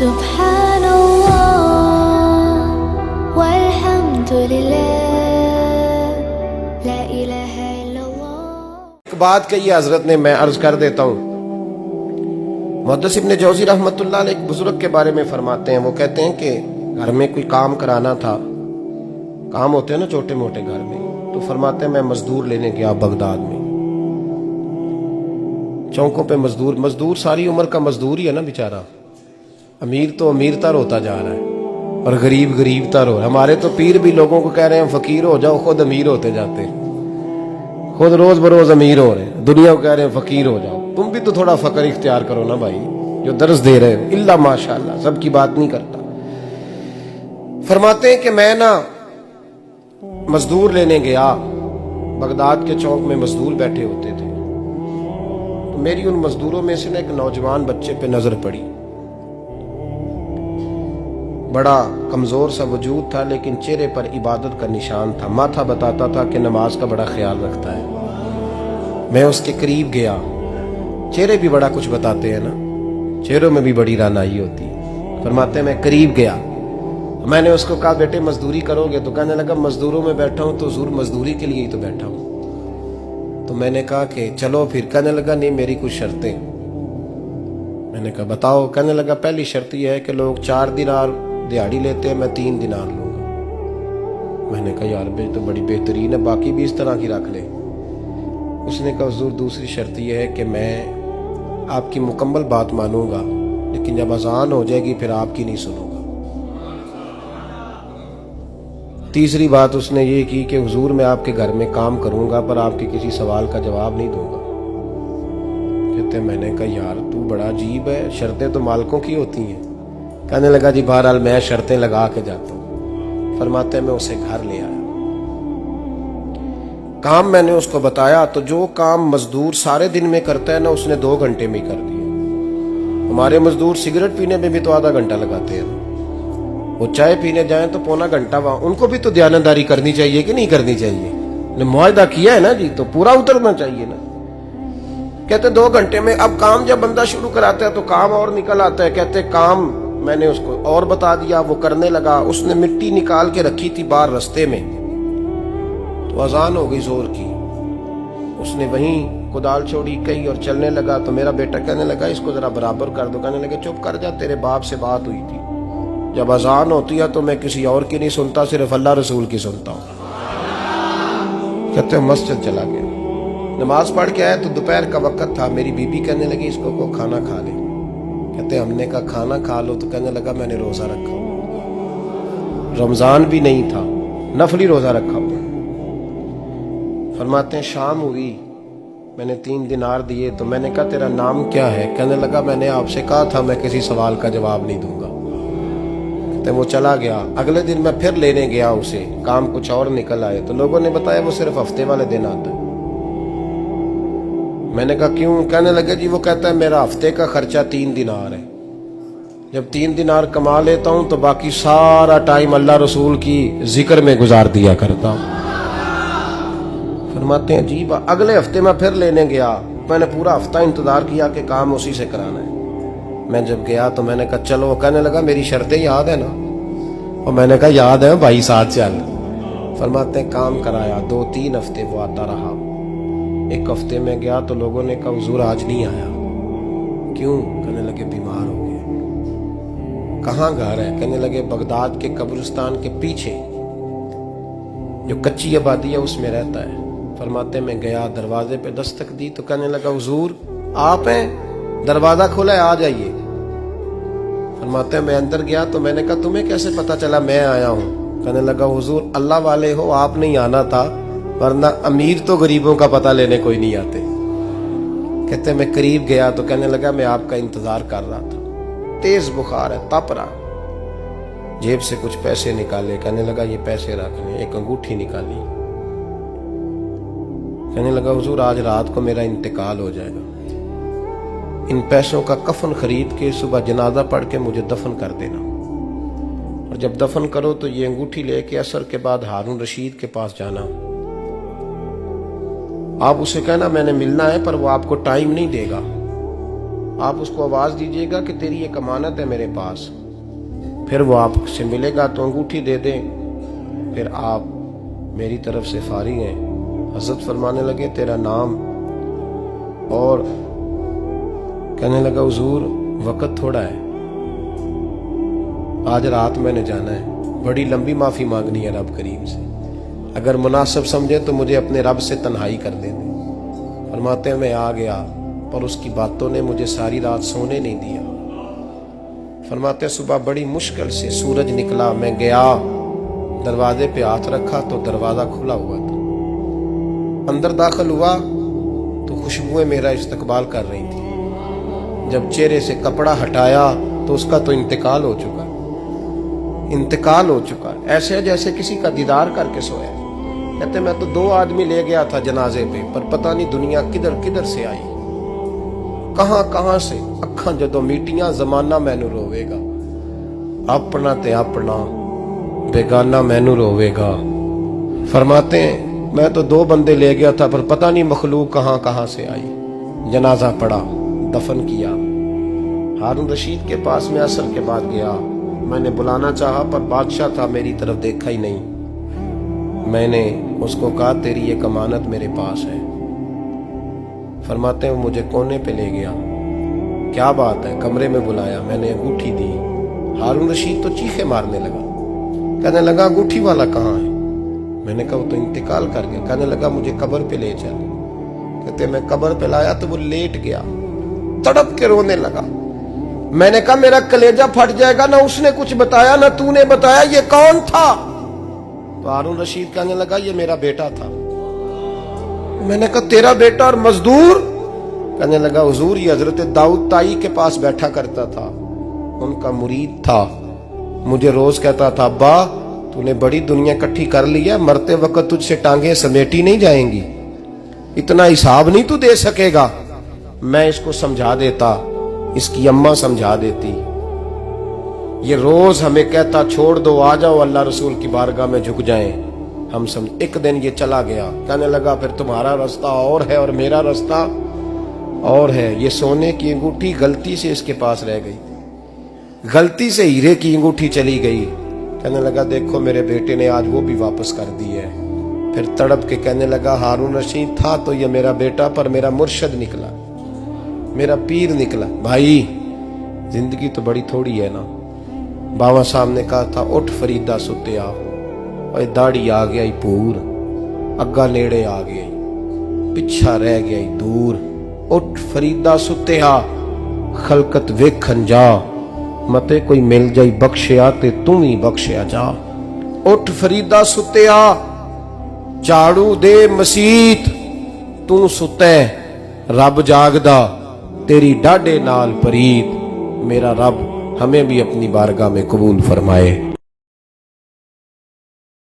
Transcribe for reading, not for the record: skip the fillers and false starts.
सुब्हानल्लाह वल्हम्दुलिल्लाह ला इलाहा इल्लल्लाह। एक बात कही हजरत ने, मैं अर्ज कर देता हूँ। मुहद्दिस इब्न जौज़ी रहमतुल्लाह अलैह एक बुजुर्ग के बारे में फरमाते हैं, वो कहते हैं कि घर में कोई काम कराना था, काम होते हैं ना छोटे मोटे घर में, तो फरमाते हैं मैं मजदूर लेने गया बगदाद में। चौकों पे मजदूर सारी उम्र का मजदूर ही है ना बेचारा। अमीर तो अमीरतर होता जा रहा है और गरीब गरीबतर हो रहा है। हमारे तो पीर भी लोगों को कह रहे हैं फकीर हो जाओ, खुद अमीर होते जाते हैं, खुद रोज बरोज अमीर हो रहे हैं, दुनिया को कह रहे हैं फकीर हो जाओ। तुम भी तो थोड़ा फकर इख्तियार करो ना भाई, जो दर्स दे रहे हो। इल्ला माशाअल्लाह, सबकी बात नहीं करता। फरमाते हैं कि मैं ना मजदूर लेने गया, बगदाद के चौक में मजदूर बैठे होते थे, तो मेरी उन मजदूरों में से ना एक नौजवान बच्चे पे नजर पड़ी। बड़ा कमजोर सा वजूद था, लेकिन चेहरे पर इबादत का निशान था। माथा बताता था कि नमाज का बड़ा ख्याल रखता है। मैं उसके करीब गया, चेहरे भी बड़ा कुछ बताते हैं ना, चेहरों में भी बड़ी रानाई होती है। फरमाते हैं मैं करीब गया, मैंने उसको कहा बेटे मजदूरी करोगे? तो कहने लगा मजदूरों में बैठा हूं तो जरूर मजदूरी के लिए ही तो बैठा हूं। तो मैंने कहा कि चलो फिर। कहने लगा नहीं, मेरी कुछ शर्तें। मैंने कहा बताओ? कहने लगा पहली शर्त यह है कि लोग 4 दिनार दिहाड़ी लेते हैं, मैं 3 दिनार लूंगा। मैंने कहा यार बे तो बड़ी बेहतरीन है, बाकी भी इस तरह की रख ले। उसने कहा हुजूर दूसरी शर्त यह है कि मैं आपकी मुकम्मल बात मानूंगा, लेकिन जब अजान हो जाएगी फिर आपकी नहीं सुनूंगा। तीसरी बात उसने ये की कि हुजूर मैं आपके घर में काम करूंगा पर आपके किसी सवाल का जवाब नहीं दूंगा। कहते मैंने कहा यार तू बड़ा अजीब है, शर्तें तो मालिकों की होती हैं। कहने लगा जी बहरहाल मैं शर्तें लगा के जाता हूँ। फरमाते मैं उसे घर ले आया, काम मैंने उसको बताया, तो जो काम मजदूर सारे दिन में करता है ना, उसने 2 घंटे में कर दिया। हमारे मजदूर सिगरेट पीने में भी तो आधा घंटा लगाते हैं, वो चाय पीने जाएं तो पौना घंटा। वहां उनको भी तो दयानतदारी करनी चाहिए कि नहीं करनी चाहिए? ने मुआहदा किया है ना जी, तो पूरा उतरना चाहिए ना। कहते 2 घंटे में। अब काम जब बंदा शुरू कराता है तो काम और निकल आता है। कहते काम मैंने उसको और बता दिया, वो करने लगा। उसने मिट्टी निकाल के रखी थी बाहर रास्ते में, तो अजान हो गई जोर की। उसने वहीं कुदाल छोड़ी कही और चलने लगा। तो मेरा बेटा कहने लगा इसको जरा बराबर कर दो। कहने लगे चुप कर जा, तेरे बाप से बात हुई थी, जब अजान होती है तो मैं किसी और की नहीं सुनता, सिर्फ अल्लाह रसूल की सुनता हूं। कहते मस्जिद चला गया, नमाज पढ़ के आया तो दोपहर का वक्त था। मेरी बीबी कहने लगी इसको को खाना खा ले। कहते हमने कहा खाना खा लो, तो कहने लगा मैंने रोजा रखा, रमजान भी नहीं था, नफली रोजा रखा हुआ। फरमाते हैं शाम हुई, मैंने 3 दिनार दिए। तो मैंने कहा तेरा नाम क्या है? कहने लगा मैंने आपसे कहा था मैं किसी सवाल का जवाब नहीं दूंगा। तो वो चला गया। अगले दिन मैं फिर लेने गया उसे, काम कुछ और निकल आए। तो लोगों ने बताया वो सिर्फ हफ्ते वाले दिन आता है। मैंने कहा क्यों? कहने लगे जी वो कहता है मेरा हफ्ते का खर्चा 3 दिनार है, जब 3 दिनार कमा लेता हूं तो बाकी सारा टाइम अल्लाह रसूल की जिक्र में गुजार दिया करता हूं। फरमाते हैं अजीब। अगले हफ्ते मैं फिर लेने गया, मैंने पूरा हफ्ता इंतजार किया कि काम उसी से कराना है। मैं जब गया तो मैंने कहा चलो। कहने लगा मेरी शर्तें याद है ना? और मैंने कहा याद है भाई, साथ चल। फरमाते हैं काम कराया। 2-3 हफ्ते वो आता रहा। एक हफ्ते में गया तो लोगों ने कहा हुजूर आज नहीं आया। क्यों? कहने लगे बीमार हो गए। कहाँ घर है? कहने लगे बगदाद के कब्रिस्तान के पीछे जो कच्ची आबादी है उसमें रहता है। फरमाते मैं गया, दरवाजे पे दस्तक दी तो कहने लगा हुजूर आप हैं? दरवाजा खोला है, आ जाइए। फरमाते मैं अंदर गया तो मैंने कहा तुम्हें कैसे पता चला मैं आया हूं? कहने लगा हुजूर अल्लाह वाले हो, आप नहीं आना था, वरना अमीर तो गरीबों का पता लेने कोई नहीं आते। कहते मैं करीब गया तो कहने लगा मैं आपका इंतजार कर रहा था, तेज बुखार है, तप रहा। जेब से कुछ पैसे निकाले, कहने लगा ये पैसे रखने। एक अंगूठी निकाली, कहने लगा हुजूर आज रात को मेरा इंतकाल हो जाएगा, इन पैसों का कफन खरीद के सुबह जनाजा पढ़ के मुझे दफन कर देना, और जब दफन करो तो ये अंगूठी लेके असर के बाद हारून रशीद के पास जाना। आप उसे कहना मैंने मिलना है, पर वो आपको टाइम नहीं देगा, आप उसको आवाज दीजिएगा कि तेरी एक अमानत है मेरे पास। फिर वो आपसे मिलेगा तो अंगूठी दे दे, फिर आप मेरी तरफ से फारिग हैं। हजरत फरमाने लगे तेरा नाम, और कहने लगा हुजूर वक्त थोड़ा है, आज रात मैंने जाना है, बड़ी लंबी माफी मांगनी है रब करीम से, अगर मुनासिब समझे तो मुझे अपने रब से तन्हाई कर दे। फरमाते हैं मैं आ गया, पर उसकी बातों ने मुझे सारी रात सोने नहीं दिया। फरमाते सुबह बड़ी मुश्किल से सूरज निकला, मैं गया दरवाजे पे हाथ रखा तो दरवाजा खुला हुआ था। अंदर दाखिल हुआ तो खुशबुएं मेरा इस्तकबाल कर रही थी। जब चेहरे से कपड़ा हटाया तो उसका तो इंतकाल हो चुका, इंतकाल हो चुका, ऐसे जैसे किसी का दीदार करके सोया। कहते मैं तो 2 आदमी ले गया था जनाजे पे, पर पता नहीं दुनिया किधर किधर से आई, कहां कहां से। अखां जदों मीटियां जमाना मैनू रोवेगा, अपना ते अपना बेगाना मैनू रोवेगा। फरमाते हैं मैं तो 2 बंदे ले गया था, पर पता नहीं मखलूक कहां कहां से आई। जनाजा पड़ा, दफन किया। हारून रशीद के पास में असर के बाद गया, मैंने बुलाना चाहा पर बादशाह था, मेरी तरफ देखा ही नहीं। मैंने उसको कहा तेरी एक अमानत मेरे पास है। फरमाते हैं मुझे कोने पे ले गया, क्या बात है, कमरे में बुलाया, मैंने अंगूठी दी। हारून रशीद तो चीखे मारने लगा, कहने लगा अंगूठी वाला कहाँ है? मैंने कहा वो तो इंतकाल कर गया। कहने लगा मुझे कब्र पे ले चल। कहते मैं कब्र पे लाया तो वो लेट गया, तड़प के रोने लगा। मैंने कहा मेरा कलेजा फट जाएगा, ना उसने कुछ बताया ना तूने बताया, ये कौन था? तो हारून रशीद कहने लगा ये मेरा बेटा था। मैंने कहा तेरा बेटा और मजदूर? कहने लगा हुजूर ये हजरत दाऊद ताई के पास बैठा करता था, उनका मुरीद था, मुझे रोज कहता था अब्बा तूने बड़ी दुनिया इकट्ठी कर ली है, मरते वक्त तुझसे टांगे समेटी नहीं जाएंगी, इतना हिसाब नहीं तू दे सकेगा। मैं इसको समझा देता, इसकी अम्मा समझा देती। ये रोज हमें कहता छोड़ दो, आ जाओ अल्लाह रसूल की बारगाह में झुक जाएं। हम समझ। एक दिन ये चला गया, कहने लगा फिर तुम्हारा रास्ता और है और मेरा रास्ता और है। ये सोने की अंगूठी गलती से इसके पास रह गई, गलती से हीरे की अंगूठी चली गई। कहने लगा देखो मेरे बेटे ने आज वो भी वापस कर दी है। फिर तड़प के कहने लगा हारून रशीद था तो ये मेरा बेटा, पर मेरा मुर्शद निकला, मेरा पीर निकला। भाई जिंदगी तो बड़ी थोड़ी है ना। बाबा साहब ने कहा था उठ फरीदा सुत्या, और दाढ़ी आ गया पूर, अग्गा नेड़े आ गया, पिछा रह गया दूर। उठ फरीदा सुत्या, खलकत वेखन जा, मते कोई मिल जाई बख्शिया ते तू ही बख्शिया जा। उठ फरीदा सुत्या, झाड़ू दे मसीत, तू सुते रब जागदा, तेरी डाडे नाल परीत। मेरा रब हमें भी अपनी बारगाह में कबूल फरमाए।